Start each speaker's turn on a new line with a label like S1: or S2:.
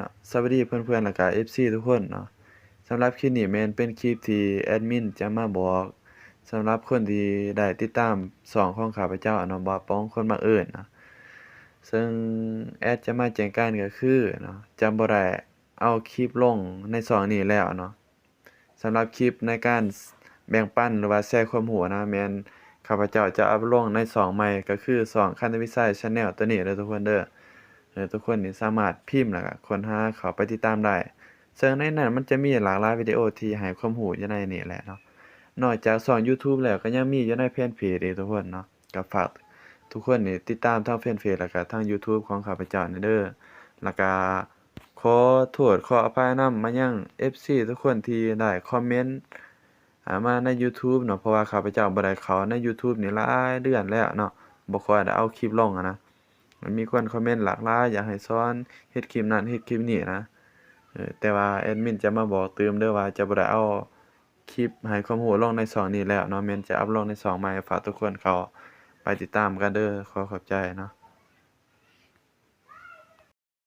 S1: นาะสวัสดีเพื่อนๆแล้วก็ FC ทุกคนเนาะสำหรับคลิปนี้แม่นเป็นคลิปที่แอดมินจะมาบอกสำหรับคนที่ได้ติดตามช่องของข้าพเจ้าเนาะบ่ป้องคนบังเอิญเนาะซึ่งแอดจะมาแจ้งการก็คือเนาะจะบ่ได้เอาคลิปลงในช่องนี้แล้วเนาะสำหรับคลิปในการแบ่งปันหรือว่าแชร์ความรู้นะแม่นข้าพเจ้าจะเอาไปลงในช่องใหม่ก็คือช่องคันธวิสัย Channel ตัวนี้เด้อทุกคนเด้อ ทุกคนนี่สามารถพิมพ์แล้วก็ค้นหาเข้าไปติดตามได้ซึ่งในนั้นมันจะมีหลากหลายวิดีโอที่ให้ความรู้อยู่ในนี้แหละเนาะนอกจากช่อง YouTube แล้วก็ยังมีอยู่ในแฟนเพจอีกทุกคนเนาะก็ฝากทุกคนนี่ติดตามทางแฟนเพจแล้วก็ทาง YouTube ของข้าพเจ้านี่เด้อแล้วก็ขอโทษขออภัยนำมายัง FC ทุกคนที่ได้คอมเมนต์มาใน YouTube เนาะเพราะว่าข้าพเจ้าบ่ได้เข้าใน YouTube นี่หลายเดือนแล้วเนาะบ่ค่อยได้เอาคลิปลงอะนะ มันมีคนคอมเมนต์หลากหลายอยากให้สอนเฮ็ดคลิปนั้นเฮ็ดคลิปนี้นะแต่ว่าแอดมินจะมาบอกเติมเด้อว่าจะบ่ได้เอาคลิปให้ความรู้ลงในช่องนี้แล้วเนาะแม่นจะอัปลงในช่องใหม่ฝากทุกคนเข้าไปติดตามกันเด้อขอขอบใจเนาะ